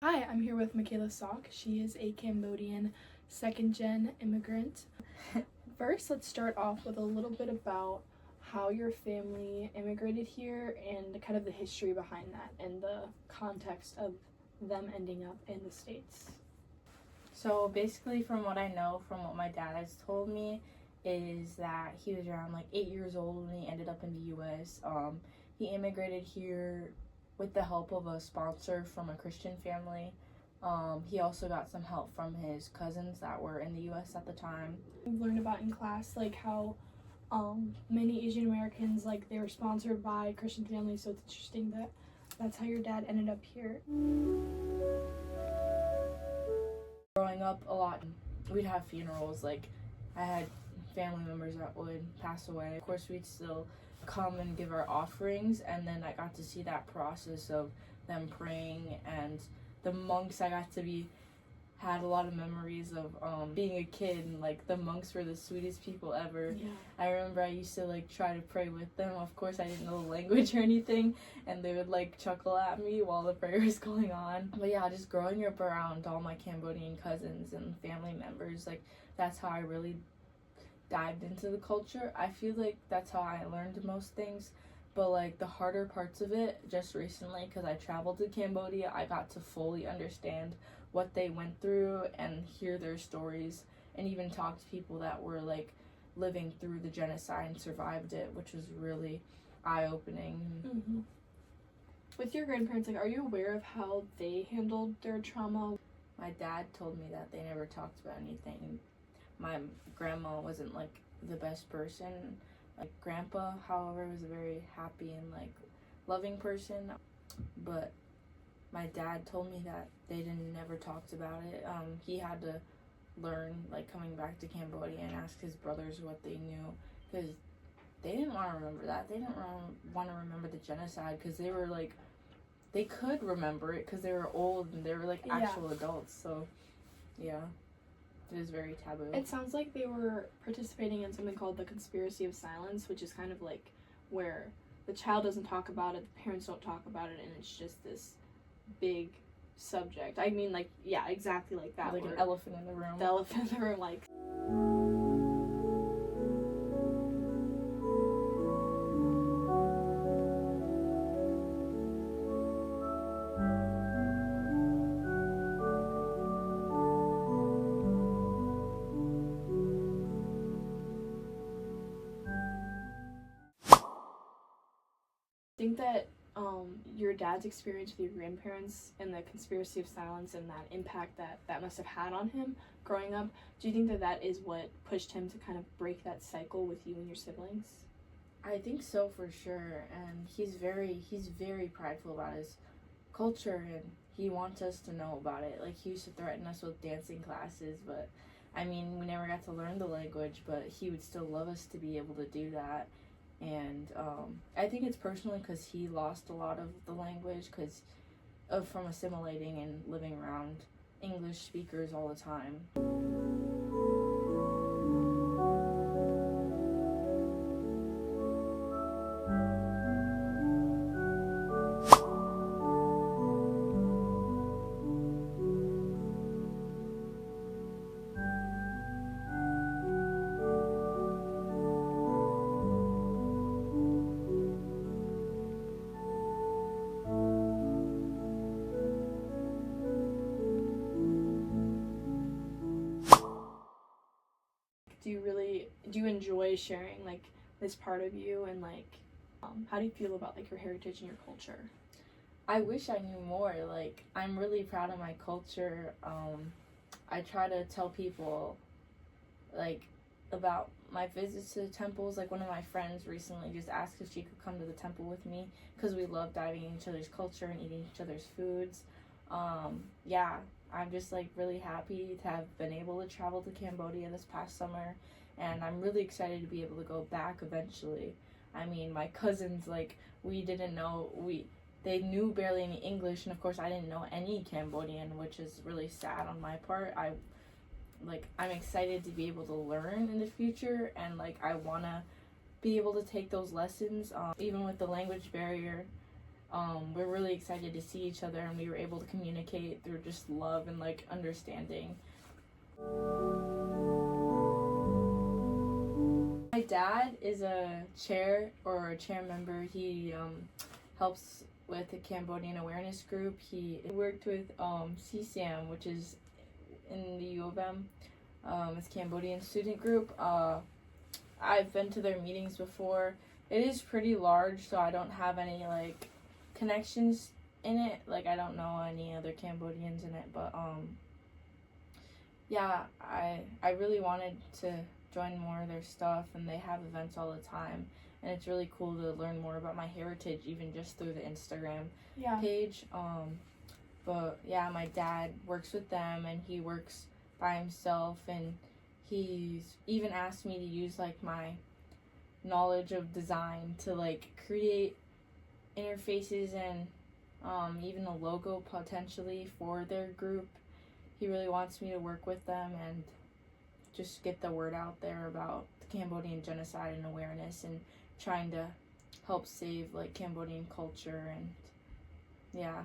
Hi, I'm here with Michaela Sok. She is a Cambodian second-gen immigrant. First, let's start off with a little bit about how your family immigrated here and kind of the history behind that and the context of them ending up in the States. So basically, from what I know, from what my dad has told me, is that he was around like 8 years old when he ended up in the U.S. He immigrated here with the help of a sponsor from a Christian family. He also got some help from his cousins that were in the U.S. at the time. We've learned about in class like how many Asian Americans, like, they were sponsored by Christian families, so it's interesting that that's how your dad ended up here. Growing up a lot, we'd have funerals. Like, I had family members that would pass away. Of course, we'd still come and give our offerings, and then I got to see that process of them praying, and the monks had a lot of memories of being a kid, and like the monks were the sweetest people ever. Yeah. I remember I used to like try to pray with them. Of course, I didn't know the language or anything, and they would like chuckle at me while the prayer was going on. But yeah, just growing up around all my Cambodian cousins and family members, like, that's how I really dived into the culture. I feel like that's how I learned most things. But like the harder parts of it, just recently, because I traveled to Cambodia, I got to fully understand what they went through and hear their stories, and even talk to people that were like living through the genocide and survived it, which was really eye-opening. Mm-hmm. With your grandparents, like, are you aware of how they handled their trauma? My dad told me that they never talked about anything. My grandma wasn't like the best person. Like, grandpa, however, was a very happy and like loving person. But my dad told me that they never talked about it. He had to learn, like, coming back to Cambodia and ask his brothers what they knew, because they didn't want to remember that. They didn't want to remember the genocide, because they were like, they could remember it because they were old and they were like actual adults. So yeah, it is very taboo. It sounds like they were participating in something called the conspiracy of silence, which is kind of like where the child doesn't talk about it, the parents don't talk about it, and it's just this big subject. I mean, like, yeah, exactly like that. Like an elephant in the room. The elephant in the room, like. I think that your dad's experience with your grandparents and the conspiracy of silence and that impact that must have had on him growing up, do you think that is what pushed him to kind of break that cycle with you and your siblings? I think so, for sure. And he's very prideful about his culture, and he wants us to know about it. Like, he used to threaten us with dancing classes, but I mean, we never got to learn the language, but he would still love us to be able to do that. And I think it's personally because he lost a lot of the language from assimilating and living around English speakers all the time. Do you enjoy sharing like this part of you, and like how do you feel about like your heritage and your culture? I wish I knew more. Like, I'm really proud of my culture. I try to tell people like about my visits to the temples. Like, one of my friends recently just asked if she could come to the temple with me because we love diving in each other's culture and eating each other's foods. Yeah, I'm just like really happy to have been able to travel to Cambodia this past summer, and I'm really excited to be able to go back eventually. I mean, my cousins, like, they knew barely any English, and of course I didn't know any Cambodian, which is really sad on my part. I'm excited to be able to learn in the future, and like, I want to be able to take those lessons, even with the language barrier. we're really excited to see each other, and we were able to communicate through just love and like understanding. My dad is a chair member. He helps with the Cambodian awareness group. He worked with CSAM, which is in the U of M. It's Cambodian student group. I've been to their meetings before. It is pretty large, so I don't have any like connections in it. Like I don't know any other Cambodians in it, but yeah, I really wanted to join more of their stuff, and they have events all the time, and it's really cool to learn more about my heritage even just through the Instagram page. But yeah, my dad works with them, and he works by himself, and he's even asked me to use like my knowledge of design to like create interfaces and even a logo potentially for their group. He really wants me to work with them and just get the word out there about the Cambodian genocide and awareness, and trying to help save like Cambodian culture, and yeah.